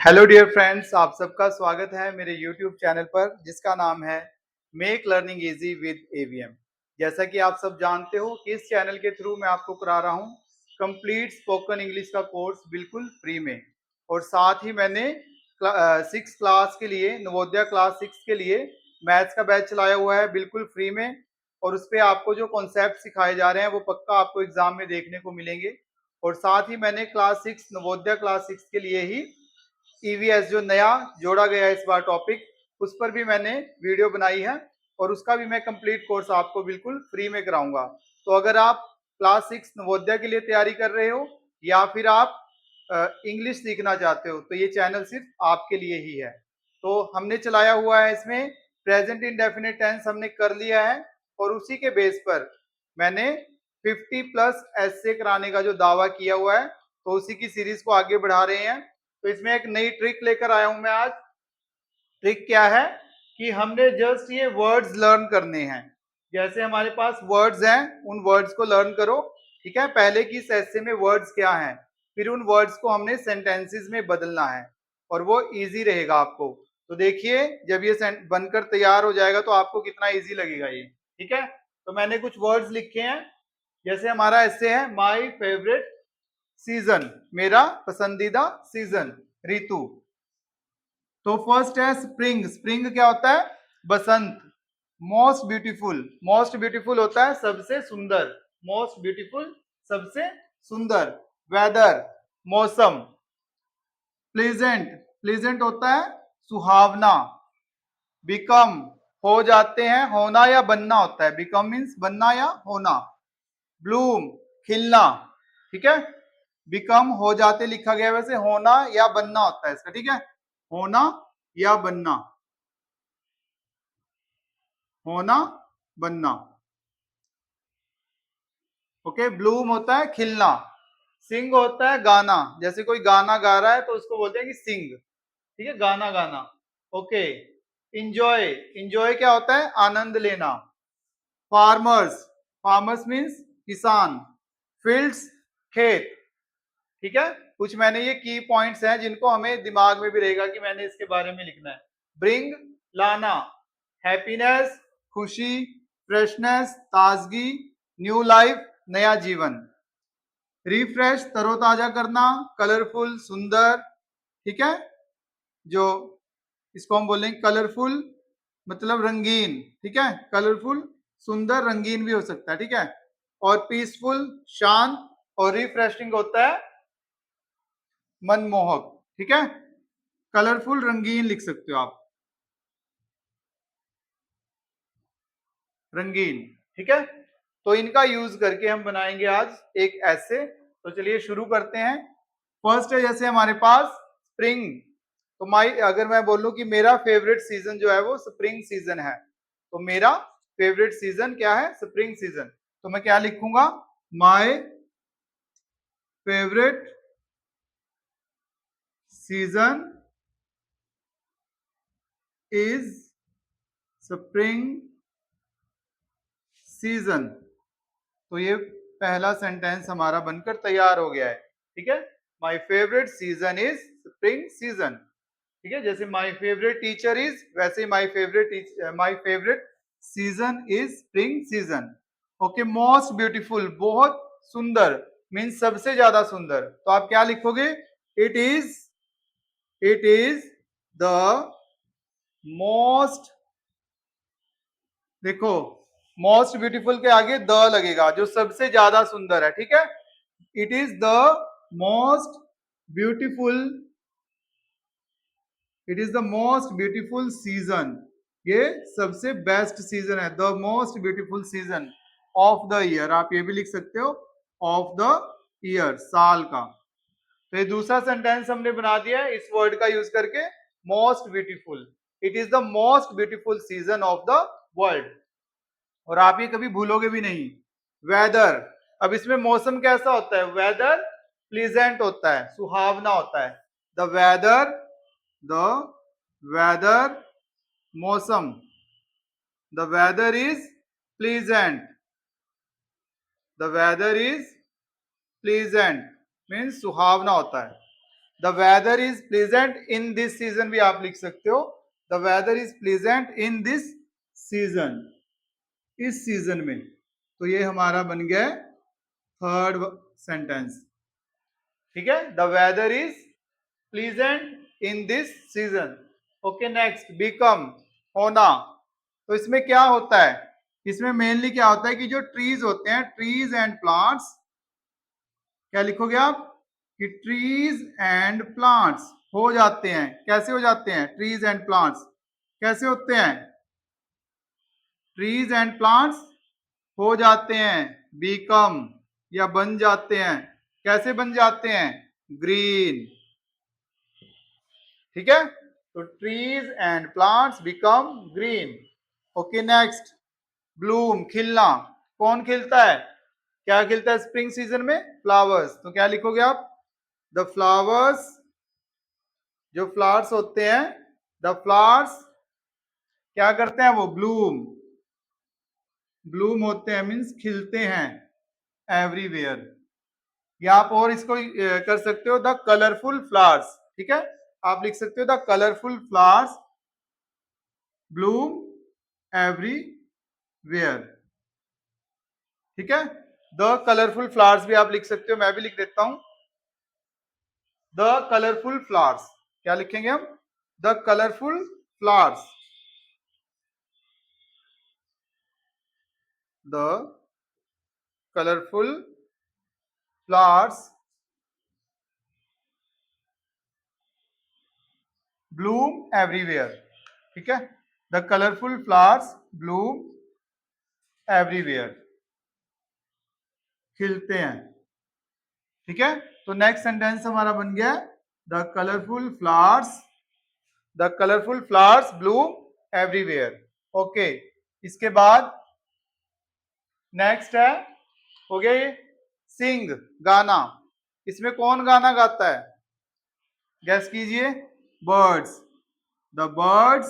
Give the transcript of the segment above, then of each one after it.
Hello dear friends, आप सबका स्वागत है मेरे यूट्यूब चैनल पर जिसका नाम है make learning easy with AVM. जैसा कि आप सब जानते हो कि इस चैनल के थ्रू मैं आपको करा रहा हूँ कंप्लीट स्पोकन इंग्लिश का कोर्स बिल्कुल फ्री में। और साथ ही मैंने 6 क्लास के लिए, नवोदय क्लास 6 के लिए मैथ्स का बैच चलाया हुआ है बिल्कुल फ्री में। और उस पर आपको जो कॉन्सेप्ट सिखाए जा रहे हैं वो पक्का आपको एग्जाम में देखने को मिलेंगे। और साथ ही मैंने क्लास 6 नवोदय क्लास 6 के लिए ही ईवीएस जो नया जोड़ा गया है इस बार टॉपिक, उस पर भी मैंने वीडियो बनाई है और उसका भी मैं कंप्लीट कोर्स आपको बिल्कुल फ्री में कराऊंगा। तो अगर आप क्लास 6 नवोदय के लिए तैयारी कर रहे हो या फिर आप इंग्लिश सीखना चाहते हो तो ये चैनल सिर्फ आपके लिए ही है। तो हमने चलाया हुआ है इसमें प्रेजेंट इंडेफिनिट टेंस हमने कर लिया है और उसी के बेस पर मैंने 50+ ऐसे कराने का जो दावा किया हुआ है तो उसी की सीरीज को आगे बढ़ा रहे हैं। तो इसमें एक नई ट्रिक लेकर आया हूं मैं आज। ट्रिक क्या है कि हमने जस्ट ये वर्ड्स लर्न करने हैं। जैसे हमारे पास वर्ड्स हैं, उन वर्ड्स को लर्न करो। ठीक है, पहले की ऐसे में वर्ड्स क्या हैं, फिर उन वर्ड्स को हमने सेंटेंसेस में बदलना है और वो इजी रहेगा आपको। तो देखिए, जब ये बनकर तैयार हो जाएगा तो आपको कितना इजी लगेगा ये। ठीक है, तो मैंने कुछ वर्ड्स लिखे हैं। जैसे हमारा ऐसे है माई फेवरेट सीजन, मेरा पसंदीदा सीजन, ऋतु। तो फर्स्ट है स्प्रिंग। स्प्रिंग क्या होता है? बसंत। मोस्ट ब्यूटीफुल, मोस्ट ब्यूटीफुल होता है सबसे सुंदर, मोस्ट ब्यूटीफुल सबसे सुंदर। वेदर, मौसम। प्लेजेंट, प्लेजेंट होता है सुहावना। बिकम, हो जाते हैं, होना या बनना होता है। बिकम मीन्स बनना या होना। ब्लूम, खिलना। ठीक है, बिकम हो जाते लिखा गया, वैसे होना या बनना होता है इसका। ठीक है, होना या बनना, होना बनना। ओके, ब्लूम होता है खिलना। सिंग होता है गाना, जैसे कोई गाना गा रहा है तो उसको बोलते हैं कि सिंग। ठीक है, गाना गाना। ओके, इंजॉय, इंजॉय क्या होता है? आनंद लेना। फार्मर्स, फार्मर्स मीन्स किसान। फील्ड्स, खेत। ठीक है, कुछ मैंने ये की पॉइंट्स हैं जिनको हमें दिमाग में भी रहेगा कि मैंने इसके बारे में लिखना है। ब्रिंग, लाना। हैप्पीनेस, खुशी। फ्रेशनेस, ताजगी। न्यू लाइफ, नया जीवन। रिफ्रेश, तरोताजा करना। कलरफुल, सुंदर। ठीक है, जो इसको हम बोलेंगे कलरफुल मतलब रंगीन। ठीक है, कलरफुल सुंदर रंगीन भी हो सकता है। ठीक है, और पीसफुल शांत, और रिफ्रेशिंग होता है मनमोहक। ठीक है, कलरफुल रंगीन लिख सकते हो आप, रंगीन। ठीक है, तो इनका यूज करके हम बनाएंगे आज एक ऐसे। तो चलिए शुरू करते हैं। फर्स्ट है जैसे हमारे पास स्प्रिंग। तो माई, अगर मैं बोलूं कि मेरा फेवरेट सीजन जो है वो स्प्रिंग सीजन है, तो मेरा फेवरेट सीजन क्या है? Spring season. तो मैं क्या लिखूंगा? My favourite season is spring season. तो ये पहला सेंटेंस हमारा बनकर तैयार हो गया है। ठीक है, my favourite season is spring season. ठीक है, जैसे माई फेवरेट टीचर इज, वैसे my favourite season is spring season. Okay, most beautiful, बहुत सुंदर मीन्स सबसे ज्यादा सुंदर। तो आप क्या लिखोगे? It is, it is the most, देखो मोस्ट ब्यूटीफुल के आगे द लगेगा, जो सबसे ज्यादा सुंदर है। ठीक है, it is the most beautiful, it is the most beautiful season. ये सबसे बेस्ट सीजन है, the most beautiful season of the year. आप ये भी लिख सकते हो, ऑफ द ईयर, साल का। तो ये दूसरा सेंटेंस हमने बना दिया है इस वर्ड का यूज करके, most beautiful. It is the most beautiful season of the world. और आप ये कभी भूलोगे भी नहीं। वेदर, अब इसमें मौसम कैसा होता है? वेदर प्लीजेंट होता है, सुहावना होता है। द वेदर, द वेदर, मौसम। The weather is pleasant, the weather is pleasant means सुहावना होता है। The weather is pleasant in this season भी आप लिख सकते हो, the weather is pleasant in this season, इस सीजन में। तो ये हमारा बन गया थर्ड सेंटेंस, ठीक है। The weather is pleasant in this season. Okay, next, become, होना। तो इसमें क्या होता है, इसमें मेनली क्या होता है कि जो ट्रीज होते हैं, ट्रीज एंड प्लांट्स, क्या लिखोगे आप कि ट्रीज एंड प्लांट्स हो जाते हैं। कैसे हो जाते हैं ट्रीज एंड प्लांट्स, कैसे होते हैं, ट्रीज एंड प्लांट्स हो जाते हैं, बिकम या बन जाते हैं। कैसे बन जाते हैं, ग्रीन, ठीक है। तो trees and plants become green. Okay, next, Bloom, खिलना। कौन खिलता है, क्या खिलता है स्प्रिंग सीजन में, फ्लावर्स। तो क्या लिखोगे आप, द फ्लावर्स, जो फ्लावर्स होते हैं, द फ्लावर्स क्या करते हैं वो, ब्लूम, ब्लूम होते हैं मीन्स खिलते हैं एवरीवेयर। या आप और इसको कर सकते हो, द कलरफुल फ्लावर्स, ठीक है। आप लिख सकते हो the colourful flowers Bloom everywhere, ठीक है। द कलरफुल फ्लावर्स भी आप लिख सकते हो, मैं भी लिख देता हूं, द कलरफुल फ्लावर्स। क्या लिखेंगे हम, the colourful flowers, the colourful flowers Bloom everywhere, ठीक है। The colourful flowers Bloom everywhere, खिलते हैं, ठीक है। तो नेक्स्ट सेंटेंस हमारा बन गया, the colourful flowers, the colourful flowers Bloom everywhere. Okay, इसके बाद नेक्स्ट है, हो गया ये, सिंग, गाना। इसमें कौन गाना गाता है, गैस कीजिए, बर्ड्स, द बर्ड्स,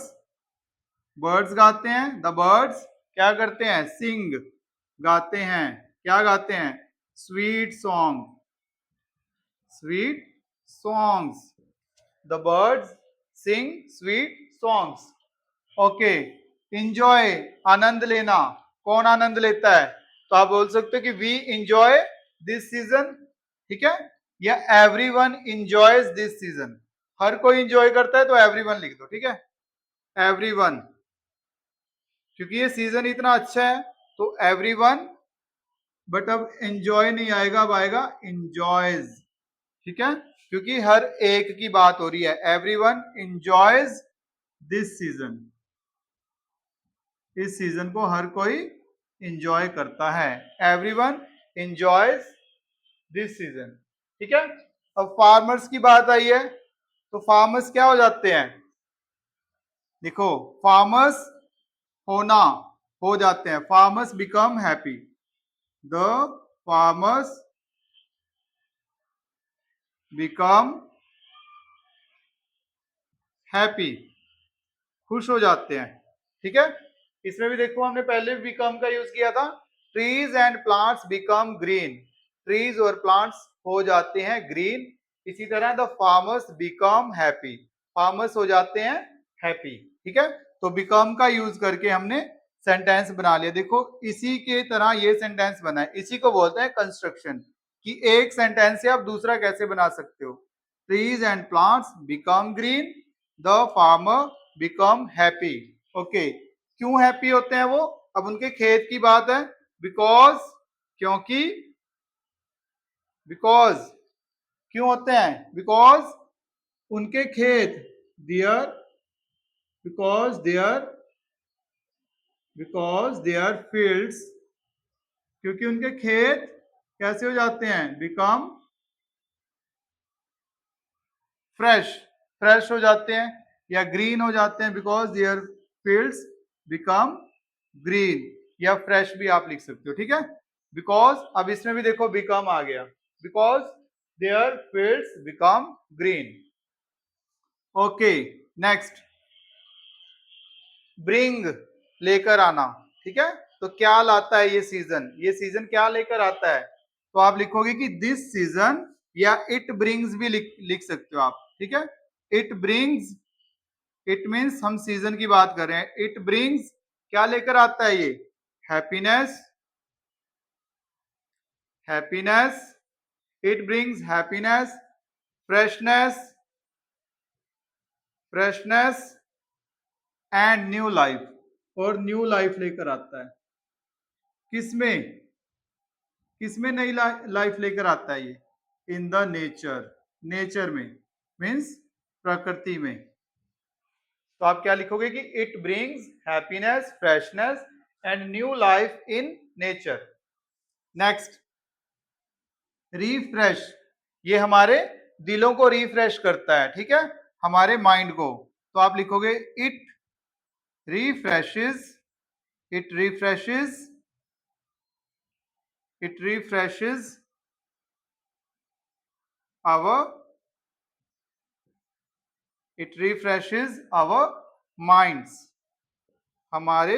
बर्ड्स गाते हैं, द बर्ड्स क्या करते हैं, सिंग, गाते हैं, क्या गाते हैं, sweet song, sweet songs, the birds sing sweet songs. Okay, enjoy, आनंद लेना। कौन आनंद लेता है, तो आप बोल सकते हो कि वी इंजॉय दिस सीजन, ठीक है, या एवरीवन इंजॉयज दिस सीजन। हर कोई इंजॉय करता है तो एवरीवन लिख दो, ठीक है, एवरीवन, क्योंकि ये सीजन इतना अच्छा है तो एवरीवन, बट अब एंजॉय नहीं आएगा, अब आएगा इंजॉयज, ठीक है, क्योंकि हर एक की बात हो रही है, एवरीवन इंजॉयज दिस सीजन, इस सीजन को हर कोई इंजॉय करता है, एवरीवन इंजॉयज दिस सीजन, ठीक है। अब फार्मर्स की बात आई है, तो फार्मर्स क्या हो जाते हैं, देखो, फार्मर्स होना, हो जाते हैं, farmers become happy, the farmers become happy, खुश हो जाते हैं, ठीक है। इसमें भी देखो हमने पहले बिकम का यूज किया था, trees and plants become green, trees और प्लांट्स हो जाते हैं ग्रीन। इसी तरह the farmers become happy, farmers हो जाते हैं हैप्पी, ठीक है। तो बिकम का यूज करके हमने सेंटेंस बना लिया। देखो इसी के तरह ये सेंटेंस बना है, इसी को बोलते हैं कंस्ट्रक्शन, कि एक सेंटेंस से आप दूसरा कैसे बना सकते हो। Trees and plants become green, the farmer become happy. Okay, क्यों हैप्पी होते हैं वो, अब उनके खेत की बात है, बिकॉज, क्योंकि, बिकॉज क्यों होते हैं, बिकॉज उनके खेत, their, because their, because their fields, क्योंकि उनके खेत कैसे हो जाते हैं, बिकम फ्रेश, फ्रेश हो जाते हैं या ग्रीन हो जाते हैं, because their fields become green, या फ्रेश भी आप लिख सकते हो, ठीक है। बिकॉज, अब इसमें भी देखो बिकम आ गया, because their fields become green. Okay, next, bring, लेकर आना, ठीक है। तो क्या लाता है ये सीजन, ये सीजन क्या लेकर आता है, तो आप लिखोगे कि दिस सीजन या इट ब्रिंग्स भी लिख सकते हो आप, ठीक है। इट ब्रिंग्स, इट मीन्स हम सीजन की बात कर रहे हैं। इट ब्रिंग्स क्या लेकर आता है ये? Happiness, happiness, it brings happiness, freshness, freshness and new life, और न्यू लाइफ लेकर आता है। किसमें? किसमें नई लाइफ लेकर आता है ये? इन द नेचर, नेचर में मीन्स प्रकृति में। तो आप क्या लिखोगे कि it brings happiness, freshness and new life in nature. Next, refresh, ये हमारे दिलों को रिफ्रेश करता है, ठीक है, हमारे माइंड को। तो आप लिखोगे it refreshes, it refreshes, it refreshes our, it refreshes our minds, हमारे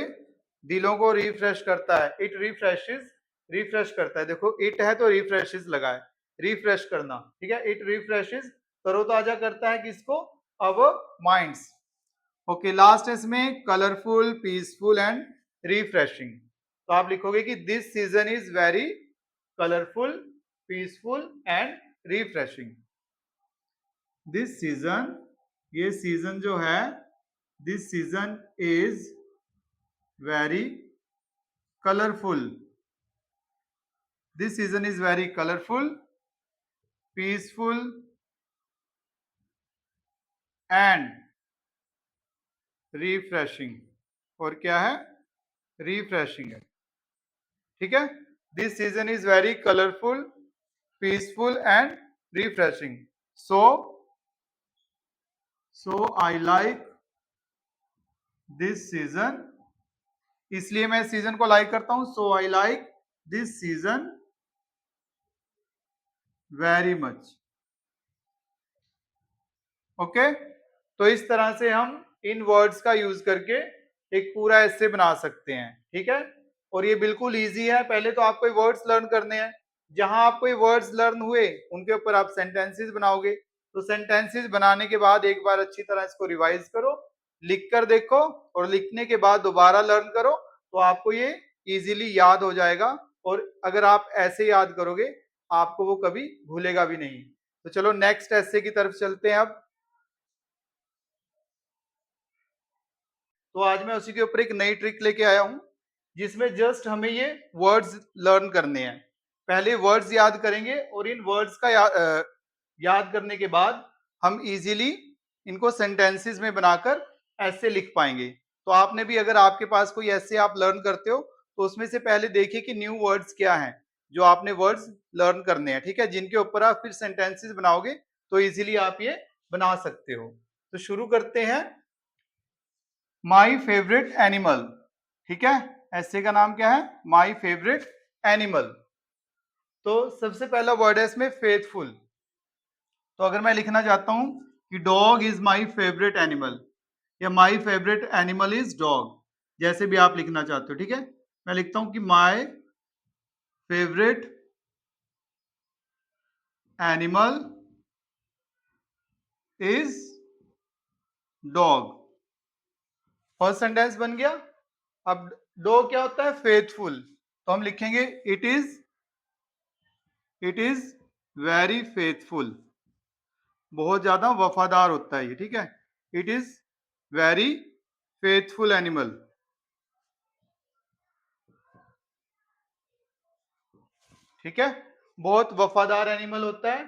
दिलों को रिफ्रेश करता है। इट रिफ्रेशेस, रिफ्रेश करता है, देखो इट है तो रिफ्रेशेस लगा है, रिफ्रेश करना, ठीक है। इट रिफ्रेशेस, तरोताजा करता है किसको? अवर माइंड्स। ओके, लास्ट है इसमें कलरफुल, पीसफुल एंड रिफ्रेशिंग। तो आप लिखोगे कि this season is very colourful, peaceful and refreshing. This season, ये सीजन जो है, this season is very colourful, this season is very colourful, peaceful and refreshing. और क्या है? रिफ्रेशिंग है, ठीक है। This season is very colourful, peaceful and refreshing. So I like this season, इसलिए मैं सीजन को लाइक करता हूं। So I like this season very much. Okay, तो इस तरह से हम इन वर्ड्स का यूज करके एक पूरा एसे बना सकते हैं, ठीक है। और ये बिल्कुल इजी है। पहले तो आपको वर्ड्स लर्न करने हैं, जहां आपको वर्ड्स लर्न हुए उनके ऊपर आप सेंटेंसेस बनाओगे। तो सेंटेंसेस बनाने के बाद एक बार अच्छी तरह इसको रिवाइज करो, लिख कर देखो, और लिखने के बाद दोबारा लर्न करो, तो आपको ये इजीली याद हो जाएगा। और अगर आप ऐसे याद करोगे, आपको वो कभी भूलेगा भी नहीं। तो चलो नेक्स्ट ऐसे की तरफ चलते हैं अब। तो आज मैं उसी के ऊपर एक नई ट्रिक लेके आया हूं, जिसमें जस्ट हमें ये वर्ड्स लर्न करने हैं। पहले वर्ड्स याद करेंगे, और इन वर्ड्स का याद करने के बाद हम इजीली इनको सेंटेंसेस में बनाकर ऐसे लिख पाएंगे। तो आपने भी, अगर आपके पास कोई ऐसे आप लर्न करते हो, तो उसमें से पहले देखिए कि न्यू वर्ड्स क्या हैं जो आपने वर्ड्स लर्न करने हैं, ठीक है, जिनके ऊपर आप फिर सेंटेंसेस बनाओगे तो इजीली आप ये बना सकते हो। तो शुरू करते हैं। माई फेवरेट एनिमल, ठीक है, ऐसे का नाम क्या है? माई फेवरेट एनिमल। तो सबसे पहला वर्ड है इसमें फेथफुल। तो अगर मैं लिखना चाहता हूं कि dog is my favourite animal, या my favourite animal is dog, जैसे भी आप लिखना चाहते हो, ठीक है, मैं लिखता हूं कि माई favourite animal is dog. First sentence बन गया। अब डॉग क्या होता है? फेथफुल। तो हम लिखेंगे इट इज वेरी फेथफुल, बहुत ज्यादा वफादार होता है ये, ठीक है। It is very faithful animal, ठीक है, बहुत वफादार एनिमल होता है।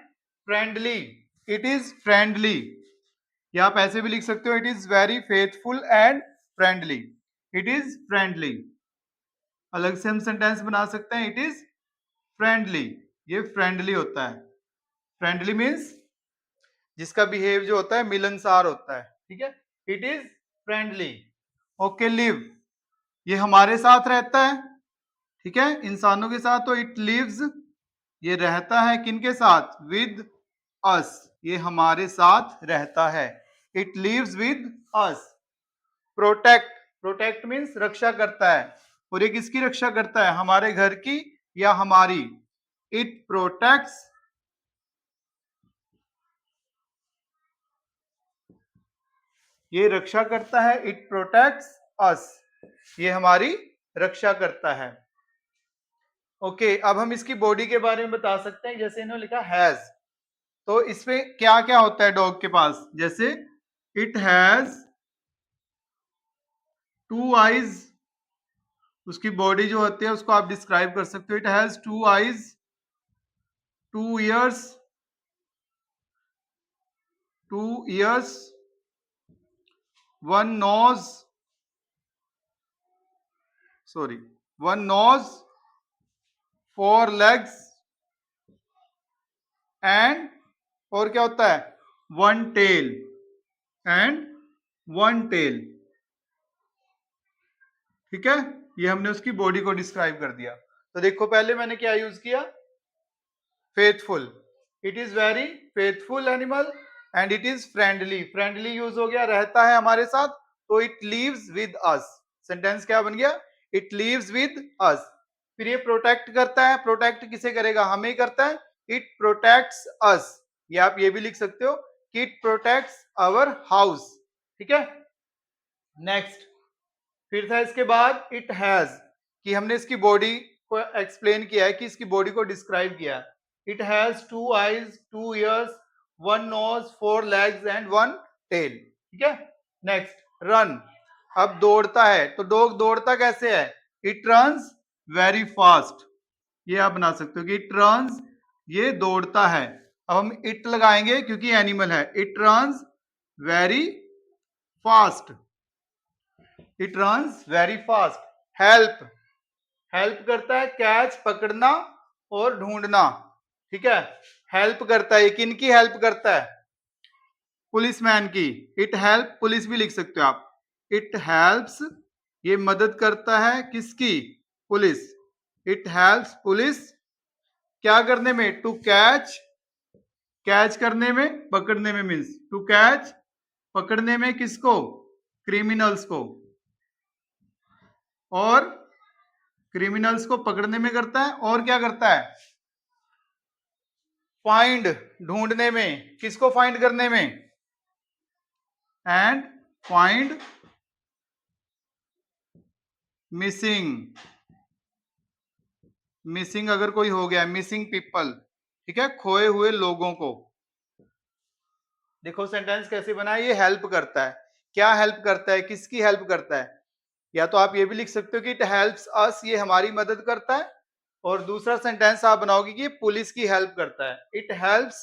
फ्रेंडली, इट इज फ्रेंडली, या आप ऐसे भी लिख सकते हो, it is very faithful and friendly, it is friendly. अलग से हम सेंटेंस बना सकते हैं, इट इज फ्रेंडली, ये फ्रेंडली होता है। फ्रेंडली मीन्स जिसका बिहेव जो होता है मिलनसार होता है, ठीक है। It is friendly. Okay, live, ये हमारे साथ रहता है, ठीक है, इंसानों के साथ। तो इट लिव्स, ये रहता है किनके साथ? विद अस, ये हमारे साथ रहता है। It lives with us. Protect, protect means रक्षा करता है, और ये किसकी रक्षा करता है? हमारे घर की या हमारी। इट प्रोटेक्ट्स ये रक्षा करता है, इट प्रोटेक्ट्स अस, ये हमारी रक्षा करता है। ओके, अब हम इसकी बॉडी के बारे में बता सकते हैं। जैसे इन्होंने लिखा हैज, तो इसमें क्या क्या होता है डॉग के पास? जैसे इट हैज 2 आईज, उसकी बॉडी जो होती है उसको आप डिस्क्राइब कर सकते हो। It has 2 eyes, 2 ears, 2 ears, 1 nose, sorry 1 nose, 4 legs and, और क्या होता है? 1 टेल एंड 1 टेल। ठीक है, ये हमने उसकी बॉडी को डिस्क्राइब कर दिया। तो देखो पहले मैंने क्या यूज किया? Faithful, it is very faithful animal and it is friendly, friendly use हो गया, रहता है हमारे साथ, तो it leaves with us. Sentence क्या बन गया? It leaves with us. फिर ये प्रोटेक्ट करता है, प्रोटेक्ट किसे करेगा? हमें करता है, इट प्रोटेक्ट्स अस। ये आप ये भी लिख सकते हो कि इट प्रोटेक्ट्स आवर हाउस। ठीक है, नेक्स्ट, फिर था इसके बाद इट हैज, कि हमने इसकी बॉडी को एक्सप्लेन किया है, कि इसकी बॉडी को डिस्क्राइब किया है। It has 2 eyes, 2 ears, 1 nose, 4 legs and 1 tail. ठीक है, नेक्स्ट, रन, अब दौड़ता है, तो डॉग दौड़ता कैसे है? इट रन्स वेरी फास्ट, ये आप बना सकते हो कि इट रन्स, ये दौड़ता है। अब हम इट लगाएंगे क्योंकि एनिमल है। It runs very fast, it runs very fast. Help, help करता है, कैच पकड़ना और ढूंढना। ठीक है, हेल्प करता है, किनकी हेल्प करता है? पुलिसमैन की। इट हेल्प, पुलिस भी लिख सकते हो आप। इट हेल्प्स, ये मदद करता है किसकी? पुलिस। इट हेल्प्स पुलिस क्या करने में? टू कैच, कैच करने में, पकड़ने में, मीन्स टू कैच, पकड़ने में किसको? क्रिमिनल्स को। और क्रिमिनल्स को पकड़ने में करता है, और क्या करता है? फाइंड, ढूंढने में, किसको फाइंड करने में? एंड फाइंड मिसिंग, मिसिंग अगर कोई हो गया, मिसिंग पीपल, ठीक है, खोए हुए लोगों को। देखो सेंटेंस कैसे बना है, ये हेल्प करता है। क्या हेल्प करता है? किसकी हेल्प करता है? या तो आप ये भी लिख सकते हो कि इट हेल्प्स अस, ये हमारी मदद करता है। और दूसरा सेंटेंस आप बनाओगे कि पुलिस की हेल्प करता है। इट हेल्प्स,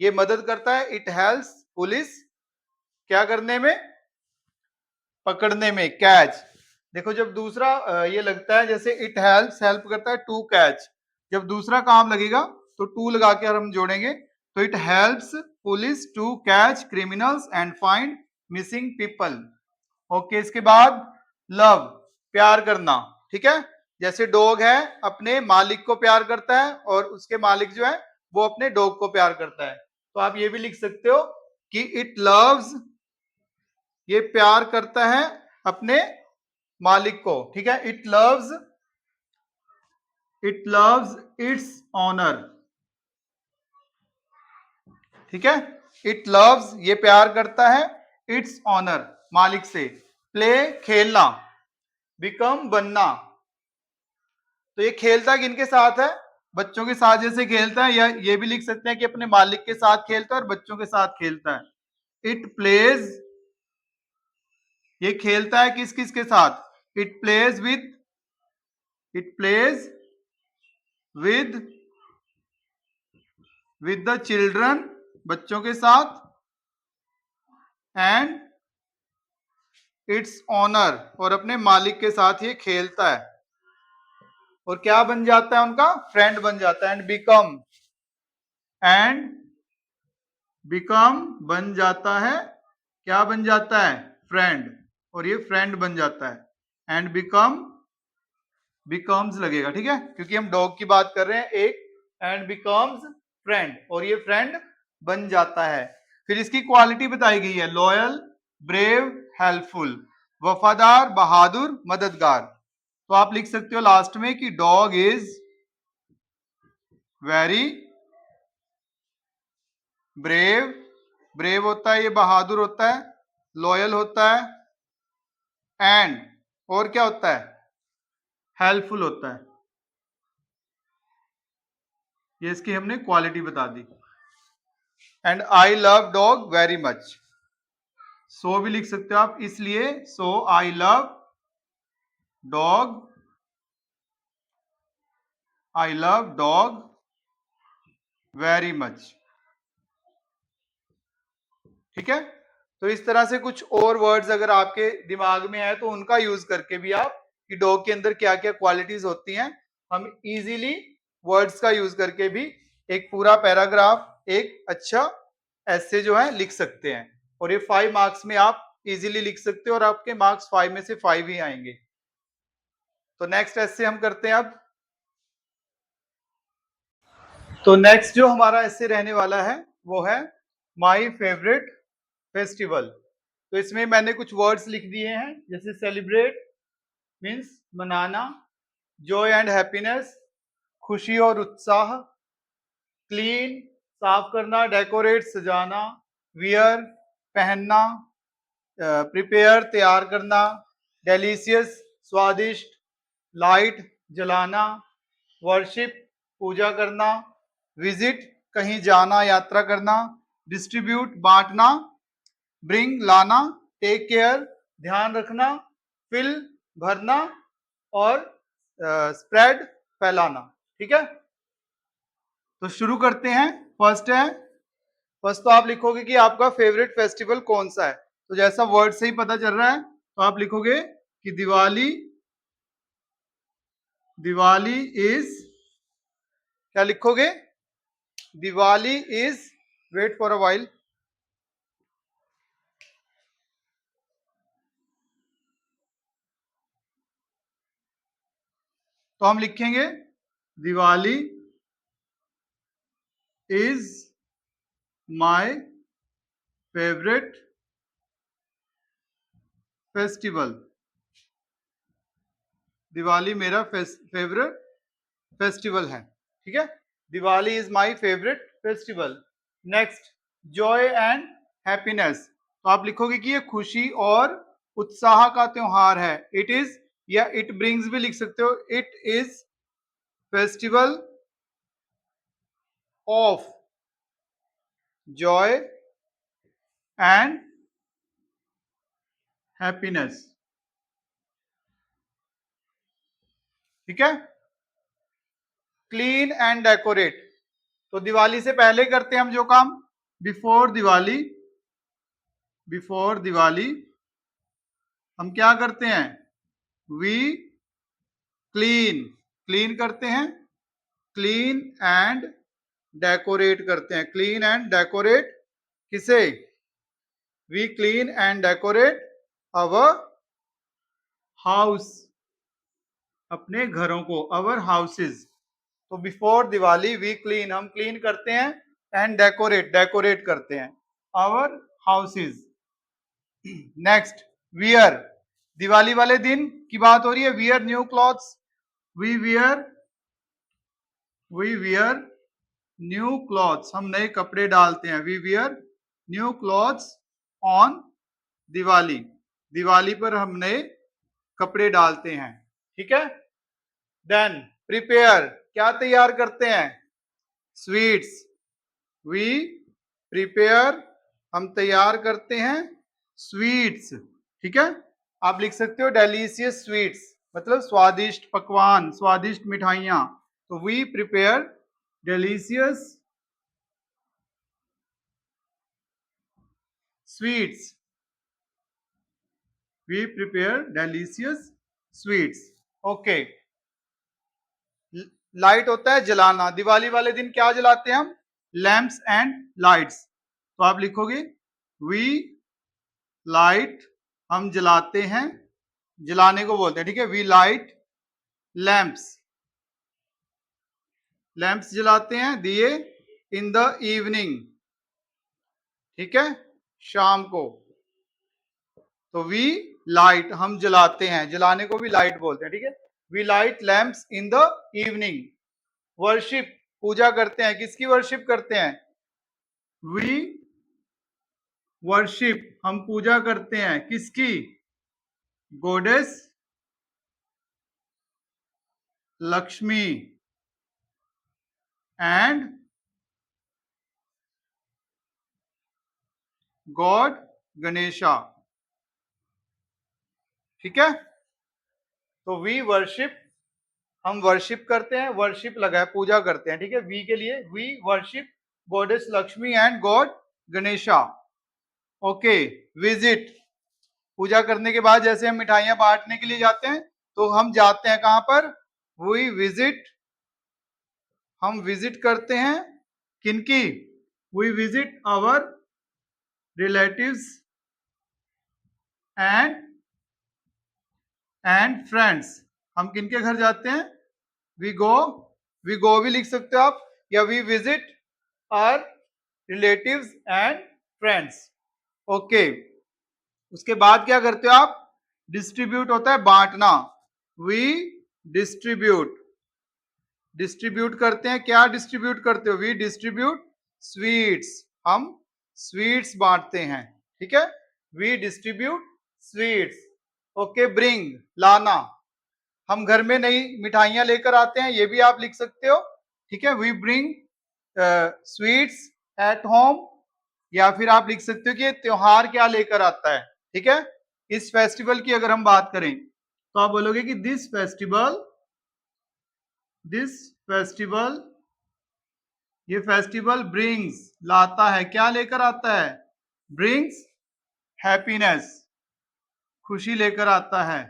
ये मदद करता है, इट हेल्प्स पुलिस क्या करने में? पकड़ने में, कैच। देखो जब दूसरा ये लगता है, जैसे इट हेल्प्स, हेल्प करता है टू कैच, जब दूसरा काम लगेगा तो टू लगा के हम जोड़ेंगे, तो it helps police to catch criminals and find missing people. Okay, इसके बाद लव, प्यार करना। ठीक है, जैसे डॉग है अपने मालिक को प्यार करता है, और उसके मालिक जो है वो अपने डॉग को प्यार करता है। तो आप ये भी लिख सकते हो कि इट लव्स, ये प्यार करता है अपने मालिक को। ठीक है, it loves, it loves its honour. ठीक है, इट लव्स, ये प्यार करता है, इट्स ऑनर, मालिक से। प्ले, खेलना, बिकम, बनना, तो ये खेलता किनके साथ है? बच्चों के साथ जैसे खेलता है, या ये भी लिख सकते हैं कि अपने मालिक के साथ खेलता है और बच्चों के साथ खेलता है। इट प्लेज, ये खेलता है किस किस के साथ? It plays with, it plays with the children, बच्चों के साथ, एंड इट्स ऑनर, और अपने मालिक के साथ ये खेलता है। और क्या बन जाता है उनका? फ्रेंड बन जाता है। एंड बिकम बन जाता है, क्या बन जाता है? फ्रेंड, और ये फ्रेंड बन जाता है। एंड बिकम्स लगेगा, ठीक है, क्योंकि हम डॉग की बात कर रहे हैं एक। एंड बिकम्स फ्रेंड, और ये फ्रेंड बन जाता है। फिर इसकी क्वालिटी बताई गई है, लॉयल, ब्रेव, हेल्पफुल, वफादार, बहादुर, मददगार। तो आप लिख सकते हो लास्ट में कि dog is very brave, brave होता है, ये बहादुर होता है, लॉयल होता है, एंड और क्या होता है, हेल्पफुल होता है। ये इसकी हमने क्वालिटी बता दी। And I love dog very much, so भी लिख सकते हो आप, इसलिए so I love dog, I love dog very much. ठीक है, तो इस तरह से कुछ और वर्ड्स अगर आपके दिमाग में है तो उनका यूज करके भी आप कि डॉग के अंदर क्या क्या क्वालिटीज होती हैं, हम इजीली वर्ड्स का यूज करके भी एक पूरा पैराग्राफ, एक अच्छा ऐसे जो है लिख सकते हैं। और ये 5 मार्क्स में आप इजीली लिख सकते हो और आपके मार्क्स 5 में से 5 ही आएंगे। तो नेक्स्ट ऐसे हम करते हैं अब। तो नेक्स्ट जो हमारा ऐसे रहने वाला है वो है माय फेवरेट फेस्टिवल। तो इसमें मैंने कुछ वर्ड्स लिख दिए हैं, जैसे सेलिब्रेट मीन्स मनाना, जॉय एंड हैप्पीनेस खुशी और उत्साह, क्लीन साफ करना, डेकोरेट सजाना, वियर पहनना, प्रिपेयर तैयार करना, डेलीशियस स्वादिष्ट, लाइट जलाना, वर्शिप पूजा करना, विजिट कहीं जाना यात्रा करना, डिस्ट्रीब्यूट बांटना, ब्रिंग लाना, टेक केयर ध्यान रखना, फिल भरना, और स्प्रेड फैलाना। ठीक है, तो शुरू करते हैं। फर्स्ट है, फर्स्ट तो आप लिखोगे कि आपका फेवरेट फेस्टिवल कौन सा है। तो जैसा वर्ड से ही पता चल रहा है, तो आप लिखोगे कि दिवाली, दिवाली इज, क्या लिखोगे, Diwali is, wait for a while, तो हम लिखेंगे Diwali is my favourite festival, Diwali मेरा फेवरेट फेस्टिवल है। ठीक है, Diwali is my favourite festival. Next, joy and happiness, तो आप लिखोगे कि ये खुशी और उत्साह का त्योहार है। इट इज, या इट ब्रिंग्स भी लिख सकते हो, it is festival of Joy and happiness. ठीक है, क्लीन एंड डेकोरेट, तो दिवाली से पहले करते हैं हम जो काम, बिफोर दिवाली, बिफोर दिवाली हम क्या करते हैं, वी क्लीन, क्लीन करते हैं, क्लीन एंड डेकोरेट करते हैं, क्लीन एंड डेकोरेट किसे, we clean and decorate our house, अपने घरों को, अवर हाउसेज। तो बिफोर दिवाली वी क्लीन, हम क्लीन करते हैं, एंड डेकोरेट, डेकोरेट करते हैं our houses. Next, wear, Diwali वाले दिन की बात हो रही है, wear new clothes, we wear, we wear new clothes, हम नए कपड़े डालते हैं, we wear new clothes on Diwali, Diwali पर हम नए कपड़े डालते हैं। ठीक है, देन प्रिपेयर, क्या तैयार करते हैं, स्वीट्स, वी प्रिपेयर, हम तैयार करते हैं स्वीट्स। ठीक है, आप लिख सकते हो डेलीशियस स्वीट्स, मतलब स्वादिष्ट पकवान, स्वादिष्ट मिठाइयां। तो we prepare delicious sweets, we prepare delicious sweets. Okay, light होता है जलाना, दिवाली वाले दिन क्या जलाते हैं हम, लैंप्स एंड लाइट्स। तो आप लिखोगे वी लाइट, हम जलाते हैं, जलाने को बोलते हैं। ठीक है, वी लाइट लैंप्स, लैंप्स जलाते हैं, दिए, इन द इवनिंग, ठीक है, शाम को। तो वी लाइट, हम जलाते हैं, जलाने को भी लाइट बोलते हैं। ठीक है, we light lamps in the evening. Worship, पूजा करते हैं, किसकी वर्शिप करते हैं, वी वर्शिप हम पूजा करते हैं किसकी? Goddess Lakshmi and god Ganesha. ठीक है, तो वी वर्शिप, हम वर्शिप करते हैं, वर्शिप लगा है पूजा करते हैं, ठीक है। वी के लिए we worship goddess Lakshmi and god Ganesha. Okay, visit, पूजा करने के बाद जैसे हम मिठाइयां बांटने के लिए जाते हैं तो हम जाते हैं कहां पर? वी विजिट, हम विजिट करते हैं किनकी? We visit our relatives and friends. हम किनके घर जाते हैं? वी गो, वी गो भी लिख सकते हो आप, या we visit our relatives and friends. Okay, उसके बाद क्या करते हो आप? डिस्ट्रीब्यूट होता है बांटना, वी डिस्ट्रीब्यूट, डिस्ट्रीब्यूट करते हैं। क्या डिस्ट्रीब्यूट करते हो? वी डिस्ट्रीब्यूट स्वीट्स, हम स्वीट्स बांटते हैं, ठीक है। We distribute sweets. Okay, bring, लाना, हम घर में नई मिठाइयां लेकर आते हैं, ये भी आप लिख सकते हो, ठीक है। We bring sweets at home, या फिर आप लिख सकते हो कि त्योहार क्या लेकर आता है, ठीक है। इस फेस्टिवल की अगर हम बात करें तो आप बोलोगे कि दिस फेस्टिवल, ये फेस्टिवल ब्रिंग्स, लाता है, क्या लेकर आता है? ब्रिंग्स हैप्पीनेस, खुशी लेकर आता है,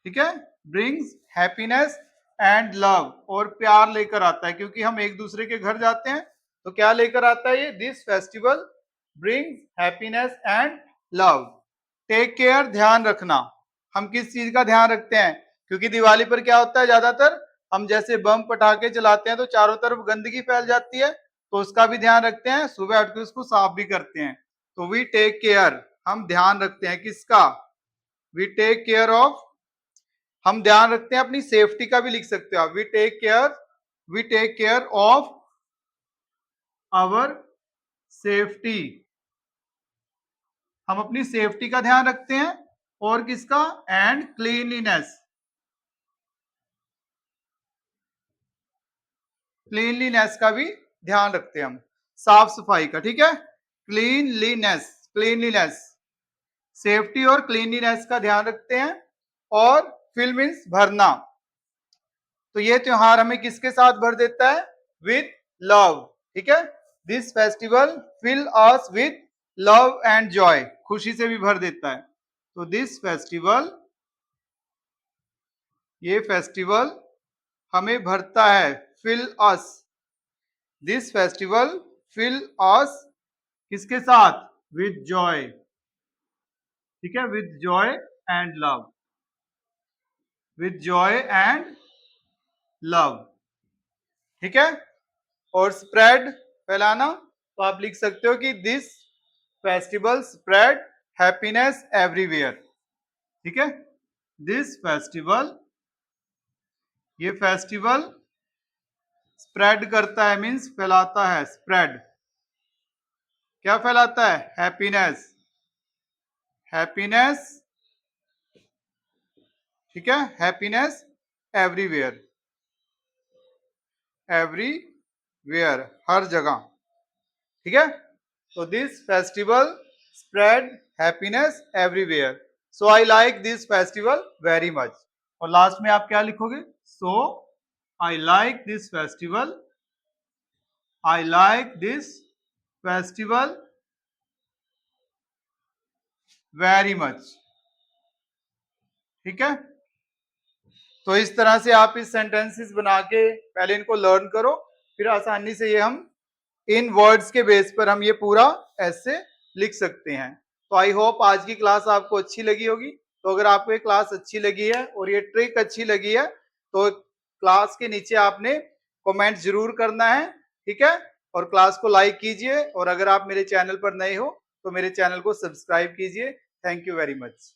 ठीक है। ब्रिंग्स हैप्पीनेस एंड लव, और प्यार लेकर आता है, क्योंकि हम एक दूसरे के घर जाते हैं तो क्या लेकर आता है ये? This festival brings happiness and love. Take care, ध्यान रखना, हम किस चीज का ध्यान रखते हैं? क्योंकि दिवाली पर क्या होता है, ज्यादातर हम जैसे बम पटाखे चलाते हैं तो चारों तरफ गंदगी फैल जाती है, तो उसका भी ध्यान रखते हैं, सुबह उठ के उसको साफ भी करते हैं। तो वी टेक केयर, हम ध्यान रखते हैं किसका? वी टेक केयर ऑफ, हम ध्यान रखते हैं अपनी सेफ्टी का भी लिख सकते हो आप, we take care of our safety, हम अपनी सेफ्टी का ध्यान रखते हैं, और किसका? एंड क्लीनलीनेस, क्लीनलीनेस का भी ध्यान रखते हैं हम, साफ सफाई का, ठीक है। क्लीनलीनेस, क्लीनलीनेस, सेफ्टी और क्लीनलीनेस का ध्यान रखते हैं। और फिल मीन्स भरना, तो ये त्योहार हमें किसके साथ भर देता है? विद लव, ठीक है। This festival fill us with love and joy, खुशी से भी भर देता है। तो दिस फेस्टिवल, ये फेस्टिवल हमें भरता है, fill us, this festival fill us किसके साथ? विद जॉय, ठीक है, with joy and love, with joy and love, ठीक है। और स्प्रेड, फैलाना, तो आप लिख सकते हो कि this festival spread happiness everywhere, ठीक है। दिस फेस्टिवल, ये फेस्टिवल स्प्रेड करता है, मीन्स फैलाता है, स्प्रेड, क्या फैलाता है? हैप्पीनेस, हैप्पीनेस, ठीक है, हैप्पीनेस एवरीवेयर, एवरीवेयर, हर जगह, ठीक है। तो this festival spread happiness everywhere, so I like this festival very much. और लास्ट में आप क्या लिखोगे? So I like this festival, I like this festival very much, ठीक है। तो इस तरह से आप इस सेंटेंसेस बना के पहले इनको लर्न करो, फिर आसानी से ये हम इन वर्ड्स के बेस पर हम ये पूरा ऐसे लिख सकते हैं। तो आई होप आज की क्लास आपको अच्छी लगी होगी। तो अगर आपको ये क्लास अच्छी लगी है और ये ट्रिक अच्छी लगी है तो क्लास के नीचे आपने कमेंट जरूर करना है, ठीक है। और क्लास को लाइक कीजिए, और अगर आप मेरे चैनल पर नए हो तो मेरे चैनल को सब्सक्राइब कीजिए। Thank you very much.